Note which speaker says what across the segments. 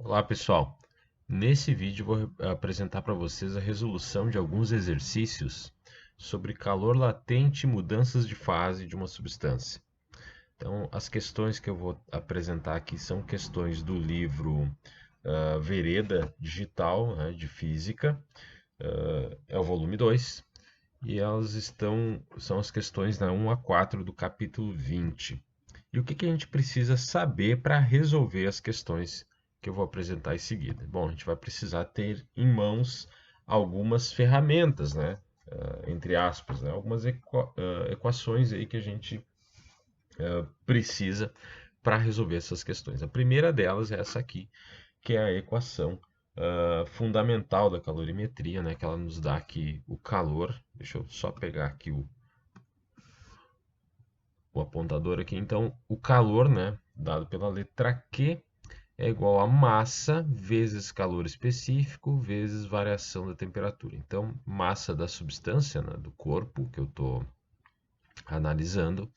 Speaker 1: Olá pessoal, nesse vídeo vou apresentar para vocês a resolução de alguns exercícios sobre calor latente e mudanças de fase de uma substância. Então, as questões que eu vou apresentar aqui são questões do livro Vereda Digital, né, de Física, é o volume 2, e elas são as questões da 1 a 4 do capítulo 20. E o que a gente precisa saber para resolver as questões que eu vou apresentar em seguida? Bom, a gente vai precisar ter em mãos algumas ferramentas, né? Entre aspas, né? Algumas equações aí que a gente precisa para resolver essas questões. A primeira delas é essa aqui, que é a equação fundamental da calorimetria, né? Que ela nos dá aqui o calor. Deixa eu só pegar aqui o apontador aqui. Então, o calor, né? Dado pela letra Q, é igual a massa vezes calor específico vezes variação da temperatura. Então, massa da substância, né, do corpo que eu estou analisando,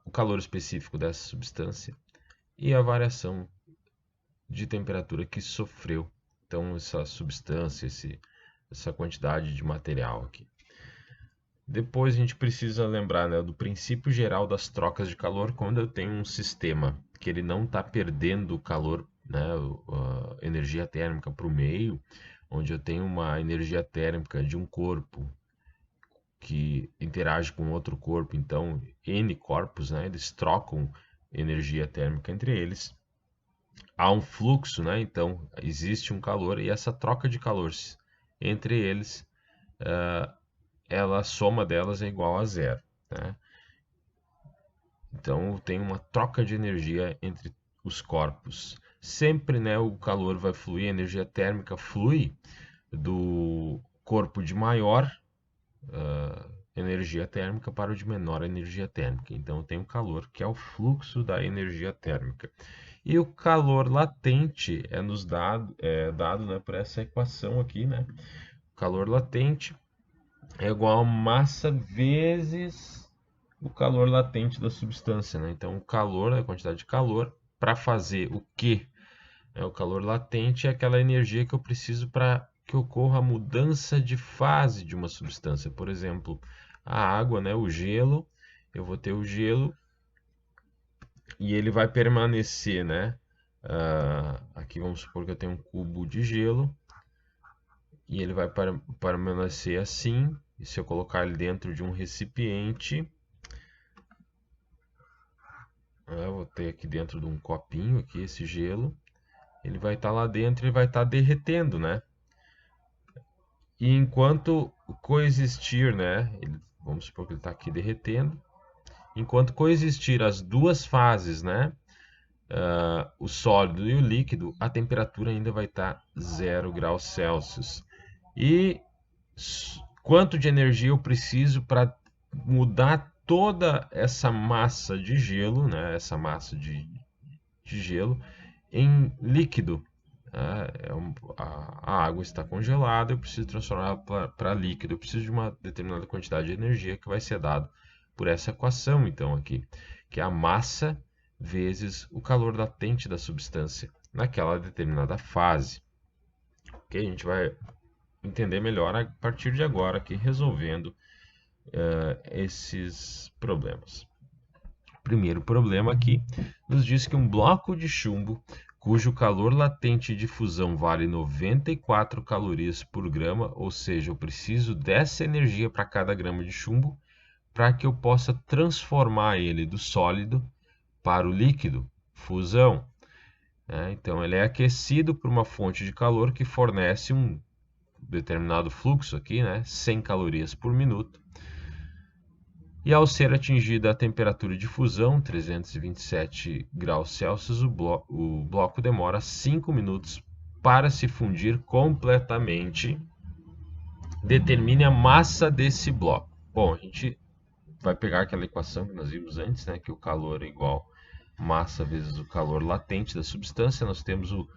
Speaker 1: o calor específico dessa substância e a variação de temperatura que sofreu. Então, essa substância, essa quantidade de material aqui. Depois a gente precisa lembrar, né, do princípio geral das trocas de calor quando eu tenho um sistema que ele não está perdendo calor, né, energia térmica para o meio, onde eu tenho uma energia térmica de um corpo que interage com outro corpo, então N corpos, né, eles trocam energia térmica entre eles. Há um fluxo, né, então existe um calor e essa troca de calor entre eles, a soma delas é igual a zero, né? Então tem uma troca de energia entre os corpos. Sempre, né, o calor vai fluir, a energia térmica flui do corpo de maior energia térmica para o de menor energia térmica. Então tem o calor, que é o fluxo da energia térmica. E o calor latente é dado, né, por essa equação aqui, né? O calor latente é igual a massa vezes o calor latente da substância, né? Então, o calor, a quantidade de calor, para fazer o quê? O calor latente é aquela energia que eu preciso para que ocorra a mudança de fase de uma substância. Por exemplo, a água, né? O gelo, eu vou ter o gelo e ele vai permanecer, né? Aqui vamos supor que eu tenho um cubo de gelo e ele vai permanecer assim. E se eu colocar ele dentro de um recipiente, eu vou ter aqui dentro de um copinho aqui esse gelo. Ele vai estar lá dentro e vai estar derretendo, né? E enquanto coexistir, né? Vamos supor que ele está aqui derretendo. Enquanto coexistir as duas fases, né? O sólido e o líquido, a temperatura ainda vai estar 0 graus Celsius. E quanto de energia eu preciso para mudar toda essa massa de gelo, né? Essa massa de gelo em líquido. A água está congelada, eu preciso transformá-la para líquido. Eu preciso de uma determinada quantidade de energia que vai ser dado por essa equação, então, aqui, que é a massa vezes o calor latente da substância naquela determinada fase. Ok? A gente vai entender melhor a partir de agora, aqui, resolvendo esses problemas. Primeiro problema aqui nos diz que um bloco de chumbo cujo calor latente de fusão vale 94 calorias por grama, ou seja, eu preciso dessa energia para cada grama de chumbo para que eu possa transformar ele do sólido para o líquido, fusão. Então, ele é aquecido por uma fonte de calor que fornece um determinado fluxo aqui, 100 calorias por minuto. E ao ser atingida a temperatura de fusão, 327 graus Celsius, o bloco demora 5 minutos para se fundir completamente. Determine a massa desse bloco. Bom, a gente vai pegar aquela equação que nós vimos antes, né, que o calor é igual massa vezes o calor latente da substância. Nós temos o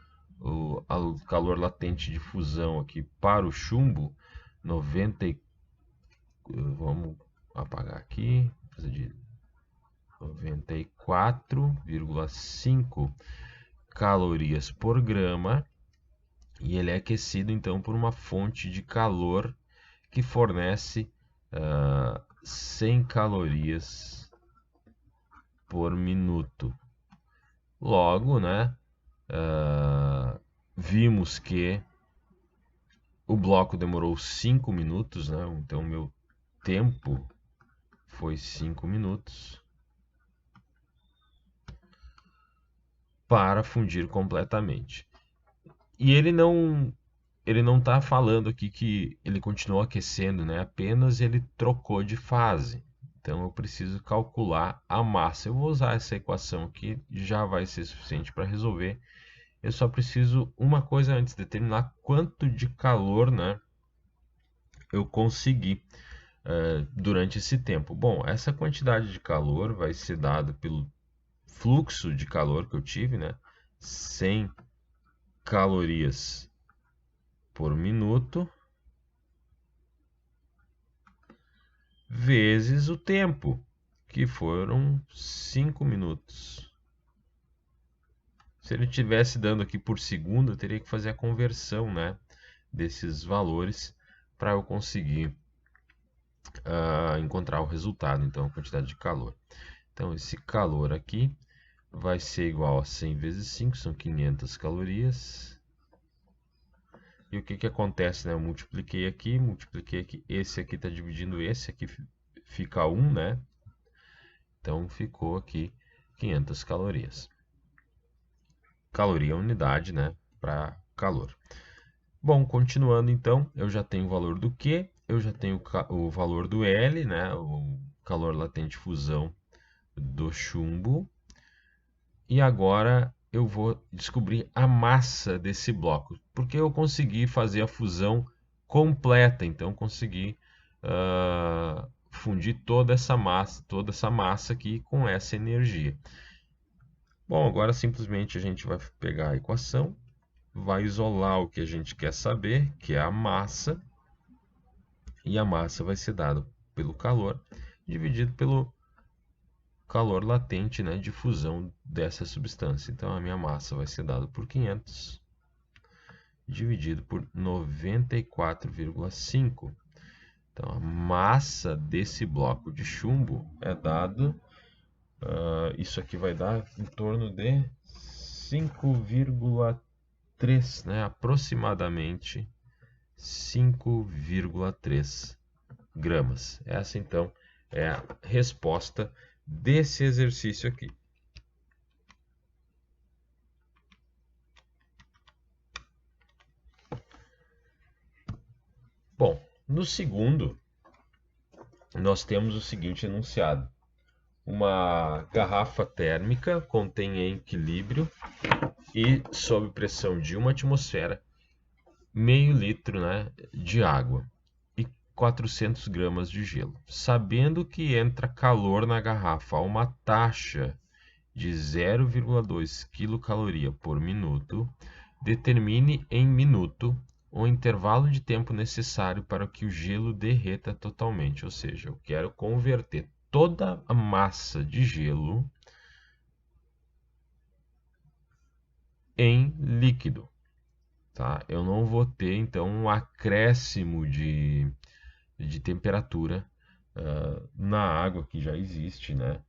Speaker 1: calor latente de fusão aqui para o chumbo, 90. Vamos apagar aqui, fazer de 94,5 calorias por grama, e ele é aquecido então por uma fonte de calor que fornece 100 calorias por minuto. Logo, né, vimos que o bloco demorou 5 minutos, né? Então meu tempo foi 5 minutos para fundir completamente. E ele não está falando aqui que ele continuou aquecendo, né? Apenas ele trocou de fase. Então eu preciso calcular a massa. Eu vou usar essa equação aqui, já vai ser suficiente para resolver. Eu só preciso uma coisa antes, determinar quanto de calor, né, eu consegui durante esse tempo. Bom, essa quantidade de calor vai ser dada pelo fluxo de calor que eu tive, né? 100 calorias por minuto vezes o tempo, que foram 5 minutos. Se ele estivesse dando aqui por segundo, eu teria que fazer a conversão, né, desses valores para eu conseguir encontrar o resultado, então a quantidade de calor. Então esse calor aqui vai ser igual a 100 vezes 5, são 500 calorias. E o que que acontece, né? Eu multipliquei aqui, esse aqui está dividindo esse, aqui fica 1, né? Então ficou aqui 500 calorias. Caloria é unidade, né, para calor. Bom, continuando então, eu já tenho o valor do Q, eu já tenho o valor do L, né, o calor latente de fusão do chumbo. E agora eu vou descobrir a massa desse bloco, porque eu consegui fazer a fusão completa, então consegui fundir toda essa massa aqui com essa energia. Bom, agora simplesmente a gente vai pegar a equação, vai isolar o que a gente quer saber, que é a massa, e a massa vai ser dada pelo calor dividido pelo calor latente, né, de fusão dessa substância. Então a minha massa vai ser dada por 500 dividido por 94,5. Então a massa desse bloco de chumbo é dado, isso aqui vai dar em torno de 5,3, né, aproximadamente 5,3 gramas. Essa então é a resposta desse exercício aqui. Bom, no segundo, nós temos o seguinte enunciado. Uma garrafa térmica contém em equilíbrio e sob pressão de 1 atmosfera, meio litro, né, de água e 400 gramas de gelo. Sabendo que entra calor na garrafa a uma taxa de 0,2 quilocaloria por minuto, determine em minuto o intervalo de tempo necessário para que o gelo derreta totalmente. Ou seja, eu quero converter toda a massa de gelo em líquido. Tá? Eu não vou ter então um acréscimo de temperatura na água que já existe, né?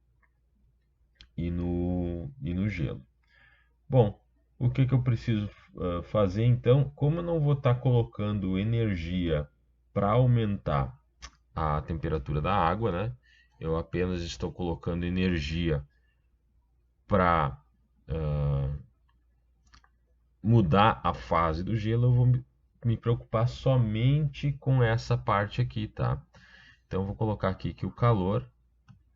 Speaker 1: E no gelo. Bom, o que que eu preciso fazer então? Como eu não vou estar colocando energia para aumentar a temperatura da água, né? Eu apenas estou colocando energia para mudar a fase do gelo. Eu vou me preocupar somente com essa parte aqui, tá? Então eu vou colocar aqui que o calor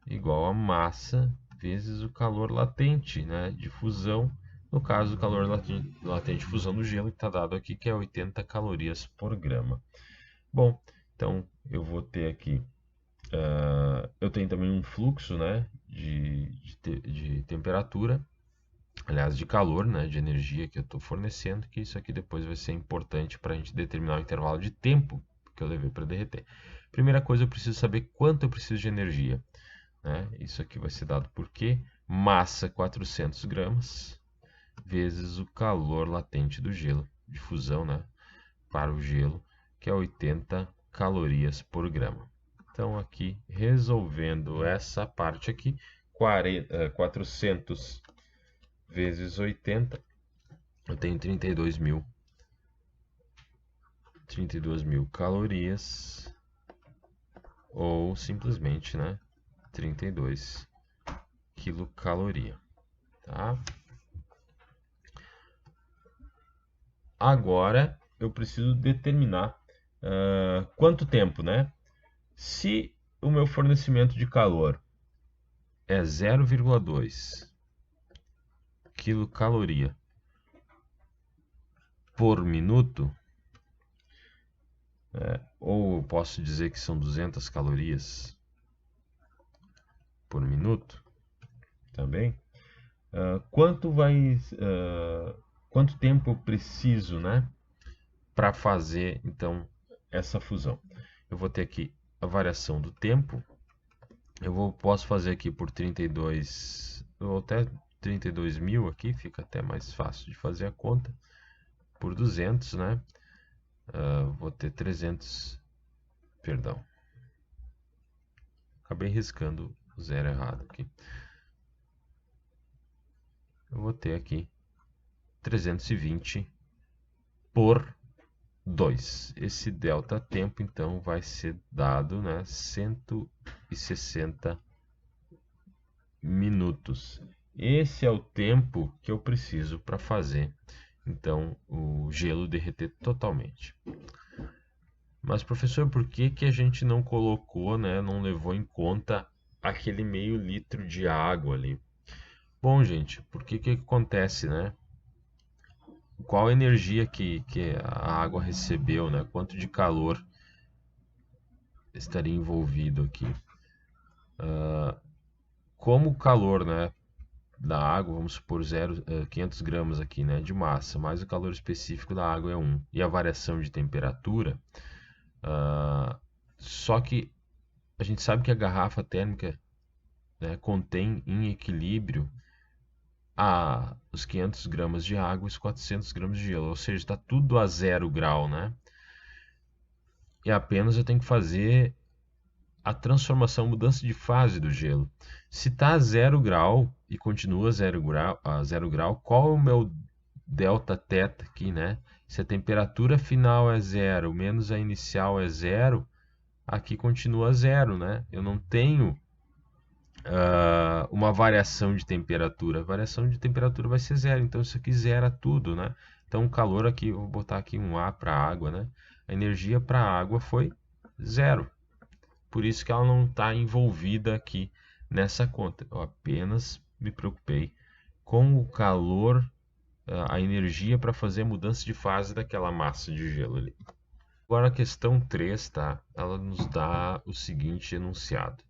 Speaker 1: igual a massa vezes o calor latente, né, de fusão. No caso, o calor latente de fusão do gelo, que está dado aqui, que é 80 calorias por grama. Bom, então eu vou ter aqui, eu tenho também um fluxo, né, de temperatura, aliás, de calor, né, de energia que eu estou fornecendo, que isso aqui depois vai ser importante para a gente determinar o intervalo de tempo que eu levei para derreter. Primeira coisa, eu preciso saber quanto eu preciso de energia. Né? Isso aqui vai ser dado por quê? Massa 400 gramas vezes o calor latente do gelo, de fusão, né, para o gelo, que é 80 calorias por grama. Então, aqui, resolvendo essa parte aqui, 400 vezes 80, eu tenho 32 mil calorias, ou simplesmente, né, 32 quilocaloria, tá? Agora eu preciso determinar quanto tempo, né? Se o meu fornecimento de calor é 0,2 quilocaloria por minuto, ou eu posso dizer que são 200 calorias por minuto, também. Quanto tempo eu preciso, né, para fazer então essa fusão? Eu vou ter aqui a variação do tempo. Posso fazer aqui por 32, ou até 32 mil aqui, fica até mais fácil de fazer a conta. Por 200, né? Vou ter 300, perdão. Acabei riscando o zero errado aqui. Eu vou ter aqui 320 por 2. Esse delta tempo, então, vai ser dado, né, 160 minutos. Esse é o tempo que eu preciso para fazer, então, o gelo derreter totalmente. Mas, professor, por que que a gente não colocou, né, não levou em conta aquele meio litro de água ali? Bom, gente, porque que acontece, né? Qual a energia que a água recebeu, né? Quanto de calor estaria envolvido aqui? Como o calor, né, da água, vamos supor 500 gramas aqui, né, de massa, mais o calor específico da água é 1, e a variação de temperatura, só que a gente sabe que a garrafa térmica, né, contém em equilíbrio os 500 gramas de água e os 400 gramas de gelo, ou seja, está tudo a 0 grau, né? E apenas eu tenho que fazer a transformação, mudança de fase do gelo. Se está a 0 grau e continua a 0 grau, qual é o meu delta teta aqui, né? Se a temperatura final é 0 menos a inicial é 0, aqui continua 0, né? Eu não tenho uma variação de temperatura. A variação de temperatura vai ser 0, então isso aqui zera tudo, né? Então o calor aqui, eu vou botar aqui um A para a água, né? A energia para a água foi 0. Por isso que ela não está envolvida aqui nessa conta. Eu apenas me preocupei com o calor, a energia para fazer a mudança de fase daquela massa de gelo ali. Agora a questão 3, tá? Ela nos dá o seguinte enunciado.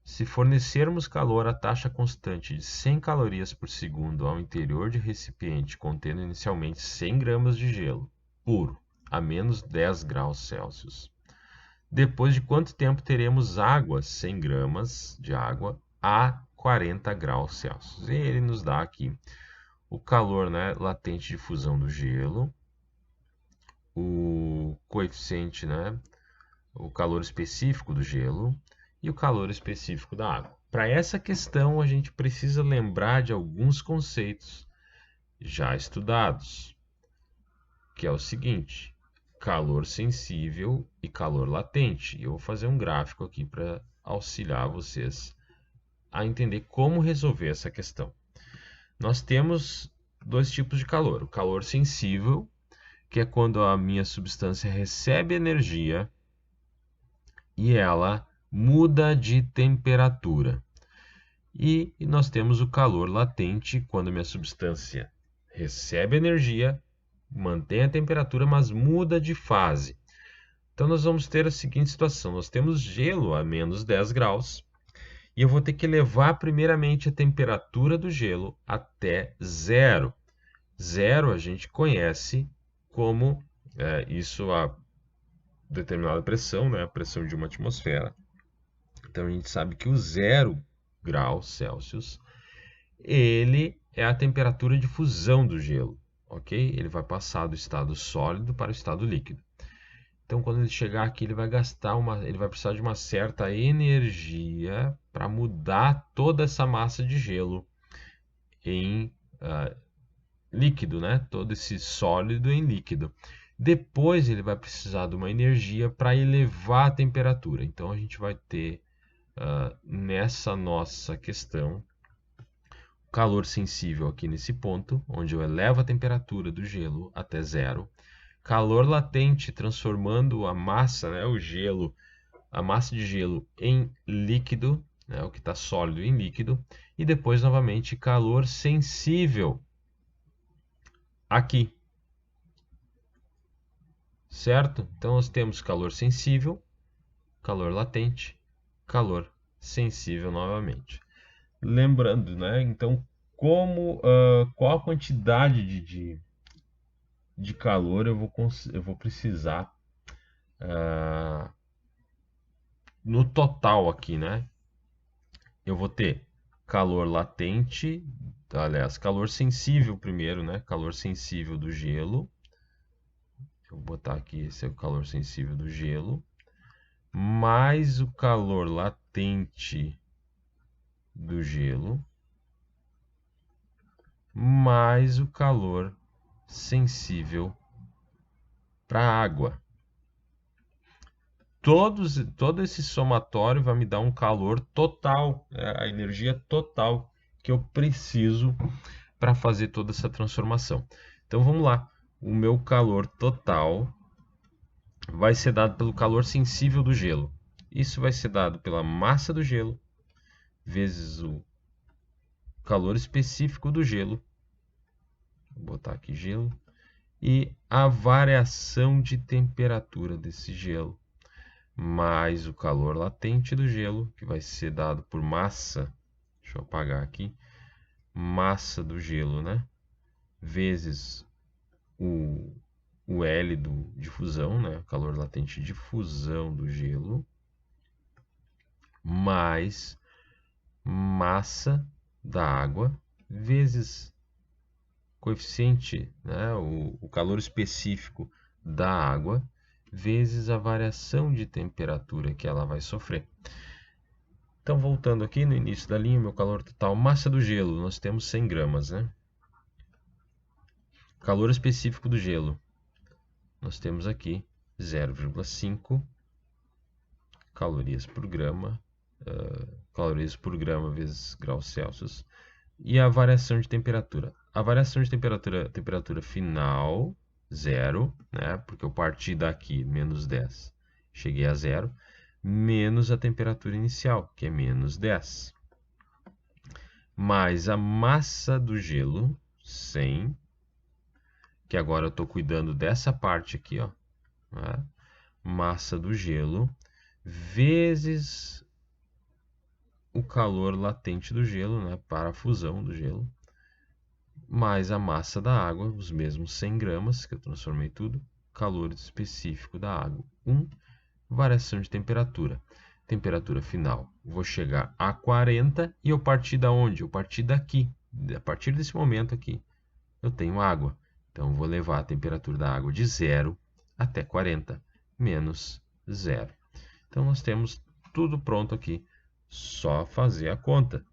Speaker 1: Se fornecermos calor a taxa constante de 100 calorias por segundo ao interior de recipiente contendo inicialmente 100 gramas de gelo puro a menos 10 graus Celsius, depois de quanto tempo teremos água, 100 gramas de água, a 40 graus Celsius? E ele nos dá aqui o calor, né, latente de fusão do gelo, o coeficiente, né, o calor específico do gelo e o calor específico da água. Para essa questão, a gente precisa lembrar de alguns conceitos já estudados, que é o seguinte: calor sensível e calor latente. Eu vou fazer um gráfico aqui para auxiliar vocês a entender como resolver essa questão. Nós temos dois tipos de calor: o calor sensível, que é quando a minha substância recebe energia e ela muda de temperatura. E nós temos o calor latente, quando a minha substância recebe energia, mantém a temperatura, mas muda de fase. Então nós vamos ter a seguinte situação: nós temos gelo a menos 10 graus e eu vou ter que elevar primeiramente a temperatura do gelo até 0. 0 a gente conhece como isso a determinada pressão, né? A pressão de uma atmosfera. Então a gente sabe que o 0 graus Celsius ele é a temperatura de fusão do gelo, ok? Ele vai passar do estado sólido para o estado líquido. Então, quando ele chegar aqui, ele vai ele vai precisar de uma certa energia para mudar toda essa massa de gelo em líquido, né? Todo esse sólido em líquido. Depois ele vai precisar de uma energia para elevar a temperatura. Então a gente vai ter nessa nossa questão calor sensível aqui nesse ponto, onde eu elevo a temperatura do gelo até zero. Calor latente transformando a massa, né, o gelo, a massa de gelo em líquido, né, o que está sólido em líquido. E depois novamente calor sensível aqui, certo? Então nós temos calor sensível, calor latente, calor sensível novamente. Lembrando, né? Então, qual a quantidade de calor eu vou precisar no total aqui, né? Eu vou ter calor latente, aliás, calor sensível primeiro, né? Calor sensível do gelo. Eu vou botar aqui, esse é o calor sensível do gelo, mais o calor latente do gelo, mais o calor sensível para a água. Todo esse somatório vai me dar um calor total, a energia total que eu preciso para fazer toda essa transformação. Então vamos lá, o meu calor total vai ser dado pelo calor sensível do gelo. Isso vai ser dado pela massa do gelo vezes o calor específico do gelo. Vou botar aqui gelo. E a variação de temperatura desse gelo, mais o calor latente do gelo, que vai ser dado por massa, deixa eu apagar aqui, massa do gelo, né? Vezes o L de fusão, né? Calor latente de fusão do gelo, mais massa da água, vezes coeficiente, né? O calor específico da água, vezes a variação de temperatura que ela vai sofrer. Então, voltando aqui no início da linha, meu calor total, massa do gelo, nós temos 100 gramas, né? Calor específico do gelo, nós temos aqui 0,5 calorias por grama, calorias por grama vezes graus Celsius. E a variação de temperatura. A variação de temperatura final, 0, né? Porque eu parti daqui, menos 10, cheguei a 0, menos a temperatura inicial, que é menos 10. Mais a massa do gelo, 100, que agora eu estou cuidando dessa parte aqui, ó, né? Massa do gelo, vezes o calor latente do gelo, né? Para a fusão do gelo, mais a massa da água, os mesmos 100 gramas, que eu transformei tudo, calor específico da água, 1, variação de temperatura. Temperatura final, vou chegar a 40 e eu parti da onde? Eu parti daqui, a partir desse momento aqui, eu tenho água. Então, vou levar a temperatura da água de 0 até 40, menos 0. Então, nós temos tudo pronto aqui, só fazer a conta.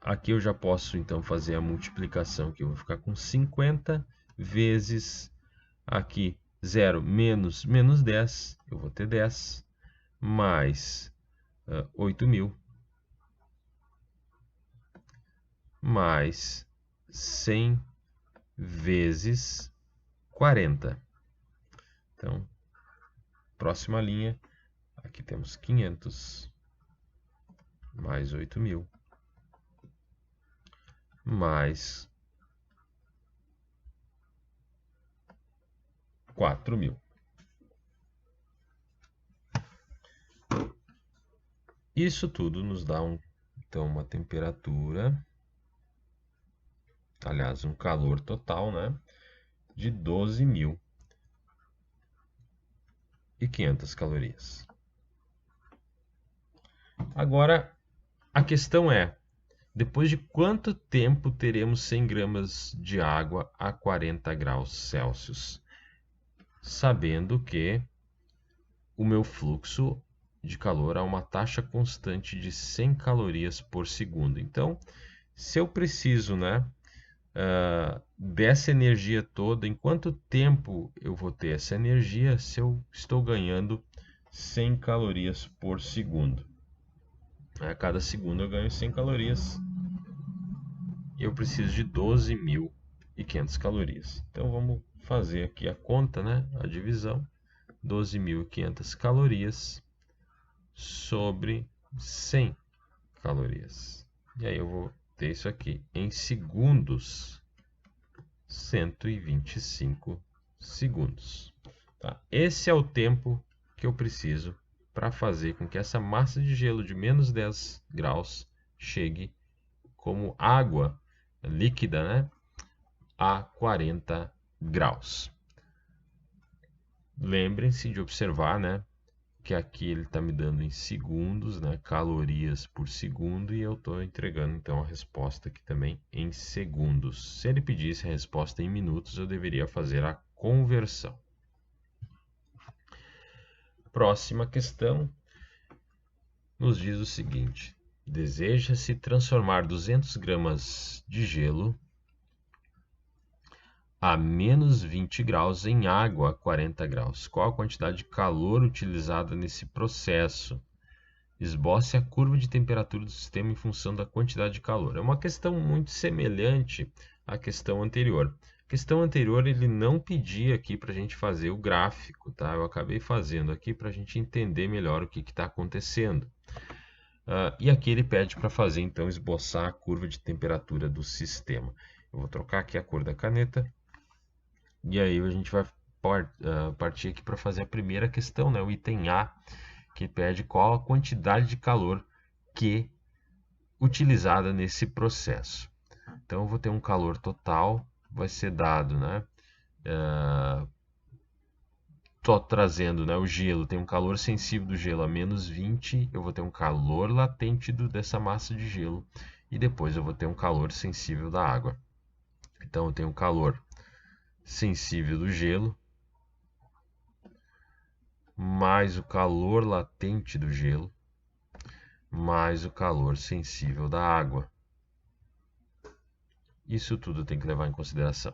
Speaker 1: Aqui eu já posso, então, fazer a multiplicação, que eu vou ficar com 50 vezes aqui 0 menos 10, eu vou ter 10, mais 8.000, mais 100 vezes 40. Então, próxima linha, aqui temos 500, mais 8.000, mais 4.000. Isso tudo nos dá então uma temperatura, aliás, um calor total, né, de 12.500 calorias. Agora, a questão é, Depois de quanto tempo teremos 100 gramas de água a 40 graus Celsius? Sabendo que o meu fluxo de calor a uma taxa constante de 100 calorias por segundo. Então, se eu preciso, né, dessa energia toda, em quanto tempo eu vou ter essa energia se eu estou ganhando 100 calorias por segundo? A cada segundo eu ganho 100 calorias e eu preciso de 12.500 calorias. Então vamos fazer aqui a conta, né? A divisão. 12.500 calorias sobre 100 calorias. E aí eu vou ter isso aqui em segundos. 125 segundos. Tá? Esse é o tempo que eu preciso para fazer com que essa massa de gelo de menos 10 graus chegue como água líquida, né, a 40 graus. Lembrem-se de observar, né, que aqui ele está me dando em segundos, né, calorias por segundo, e eu estou entregando então a resposta aqui também em segundos. Se ele pedisse a resposta em minutos, eu deveria fazer a conversão. Próxima questão nos diz o seguinte: deseja-se transformar 200 gramas de gelo a menos 20 graus em água a 40 graus. Qual a quantidade de calor utilizada nesse processo? Esboce a curva de temperatura do sistema em função da quantidade de calor. É uma questão muito semelhante à questão anterior. A questão anterior ele não pedia aqui para a gente fazer o gráfico, tá? Eu acabei fazendo aqui para a gente entender melhor o que está acontecendo. E aqui ele pede para fazer, então, esboçar a curva de temperatura do sistema. Eu vou trocar aqui a cor da caneta e aí a gente vai partir aqui para fazer a primeira questão, né? O item A, que pede qual a quantidade de calor que utilizada nesse processo. Então eu vou ter um calor total, vai ser dado, né? Tô trazendo, né, o gelo, tem um calor sensível do gelo a menos 20, eu vou ter um calor latente dessa massa de gelo e depois eu vou ter um calor sensível da água. Então eu tenho um calor sensível do gelo mais o calor latente do gelo mais o calor sensível da água. Isso tudo tem que levar em consideração.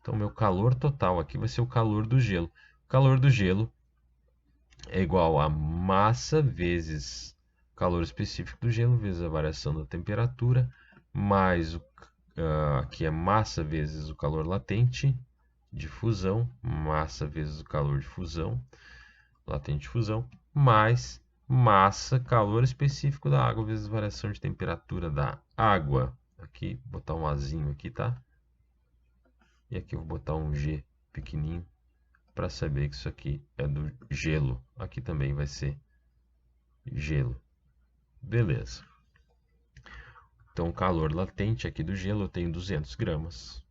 Speaker 1: Então, meu calor total aqui vai ser o calor do gelo. O calor do gelo é igual a massa vezes o calor específico do gelo, vezes a variação da temperatura, mais aqui é massa vezes o calor latente de fusão, massa vezes o calor de fusão, latente de fusão, mais massa, calor específico da água vezes a variação de temperatura da água. Aqui, botar um Azinho aqui, tá? E aqui eu vou botar um G pequenininho para saber que isso aqui é do gelo. Aqui também vai ser gelo. Beleza. Então, o calor latente aqui do gelo eu tenho 200 gramas.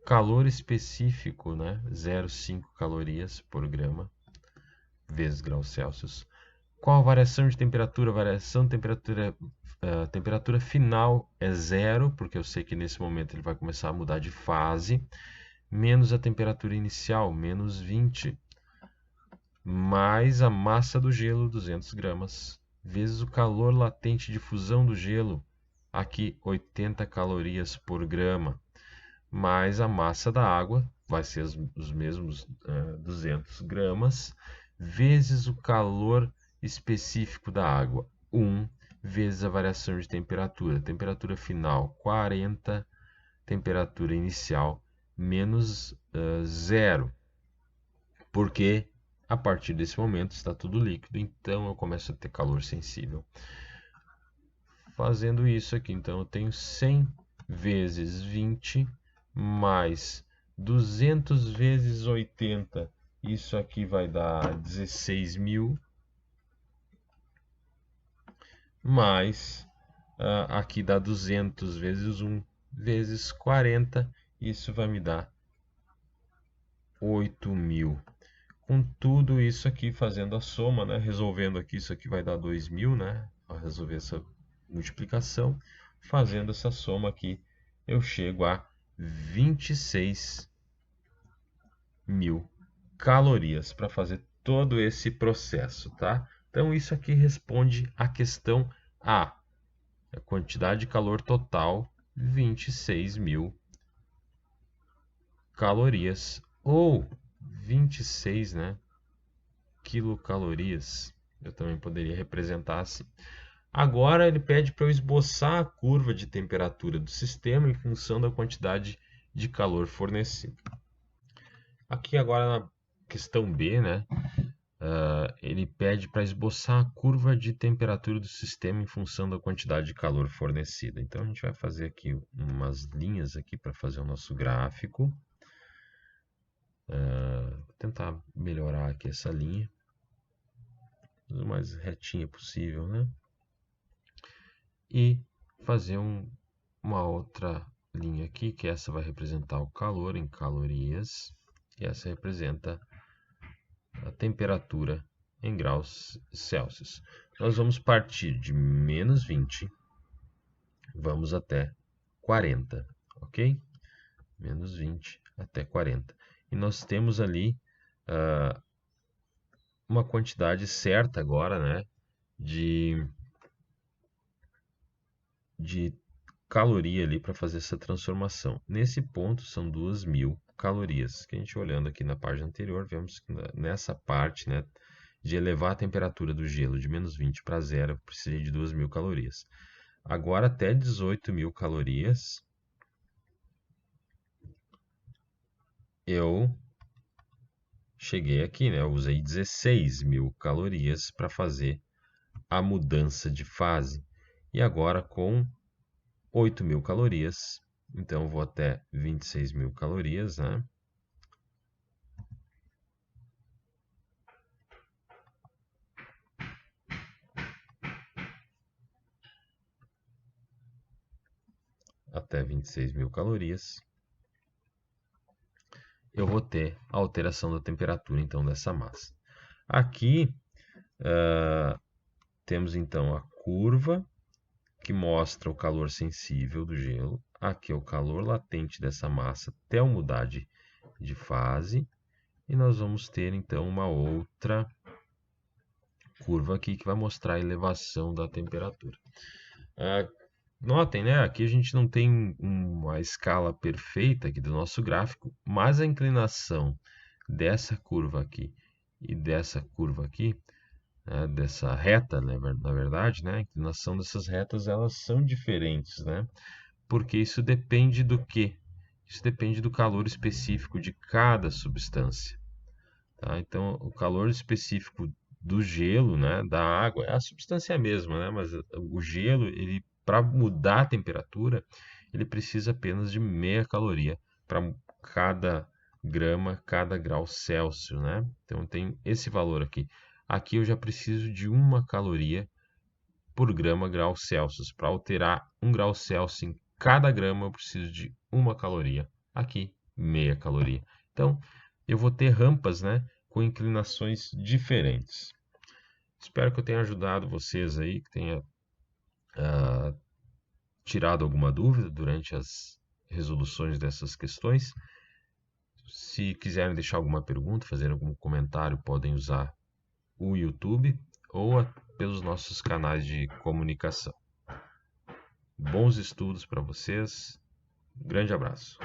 Speaker 1: Calor específico, né? 0,5 calorias por grama vezes graus Celsius. Qual a variação de temperatura? A variação de temperatura, a temperatura final é zero, porque eu sei que nesse momento ele vai começar a mudar de fase, menos a temperatura inicial, menos 20, mais a massa do gelo, 200 gramas, vezes o calor latente de fusão do gelo, aqui 80 calorias por grama, mais a massa da água, vai ser os mesmos 200 gramas, vezes o calor específico da água, 1, vezes a variação de temperatura. Temperatura final, 40, temperatura inicial, menos 0. Porque a partir desse momento está tudo líquido, então eu começo a ter calor sensível. Fazendo isso aqui, então eu tenho 100 vezes 20 mais 200 vezes 80. Isso aqui vai dar 16.000. Mais aqui dá 200 vezes 1 vezes 40. Isso vai me dar 8.000. Com tudo isso aqui, fazendo a soma, né? Resolvendo aqui, isso aqui vai dar 2.000, né? Vou resolver essa multiplicação, fazendo essa soma aqui, eu chego a 26.000 calorias para fazer todo esse processo, tá? Então, isso aqui responde à questão A. A quantidade de calor total, 26.000 calorias. Ou 26, né? Quilocalorias. Eu também poderia representar assim. Agora ele pede para eu esboçar a curva de temperatura do sistema em função da quantidade de calor fornecido. Aqui agora na questão B, né? Ele pede para esboçar a curva de temperatura do sistema em função da quantidade de calor fornecida. Então a gente vai fazer aqui umas linhas aqui para fazer o nosso gráfico. Vou tentar melhorar aqui essa linha, o mais retinha possível, né? E fazer uma outra linha aqui, que essa vai representar o calor em calorias, e essa representa a temperatura em graus Celsius. Nós vamos partir de menos 20, vamos até 40, ok? Menos 20 até 40. E nós temos ali uma quantidade certa agora, né, de caloria ali para fazer essa transformação. Nesse ponto são 2.000 calorias. Que a gente olhando aqui na página anterior, vemos que nessa parte, né, de elevar a temperatura do gelo de menos 20 para zero, eu precisei de 2.000 calorias. Agora até 18.000 calorias, eu cheguei aqui, né? Eu usei 16.000 calorias para fazer a mudança de fase. E agora com 8.000 calorias, então eu vou até 26.000 calorias, né? Até 26.000 calorias, eu vou ter a alteração da temperatura, então, dessa massa. Aqui, temos, então, a curva que mostra o calor sensível do gelo. Aqui é o calor latente dessa massa até eu mudar de fase. E nós vamos ter, então, uma outra curva aqui que vai mostrar a elevação da temperatura. Notem, né? Aqui a gente não tem uma escala perfeita aqui do nosso gráfico, mas a inclinação dessa curva aqui e dessa curva aqui, né, dessa reta, né, na verdade, né, a inclinação dessas retas, elas são diferentes, né? Porque isso depende do quê? Isso depende do calor específico de cada substância. Tá? Então, o calor específico do gelo, né, da água, é a substância mesma, né, mas o gelo, ele para mudar a temperatura, ele precisa apenas de meia caloria para cada grama, cada grau Celsius, né? Então tem esse valor aqui. Aqui eu já preciso de 1 caloria por grama grau Celsius. Para alterar 1 grau Celsius em cada grama, eu preciso de 1 caloria. Aqui, meia caloria. Então, eu vou ter rampas, né, com inclinações diferentes. Espero que eu tenha ajudado vocês aí, que tenha tirado alguma dúvida durante as resoluções dessas questões. Se quiserem deixar alguma pergunta, fazer algum comentário, podem usar o YouTube ou pelos nossos canais de comunicação. Bons estudos para vocês. Um grande abraço.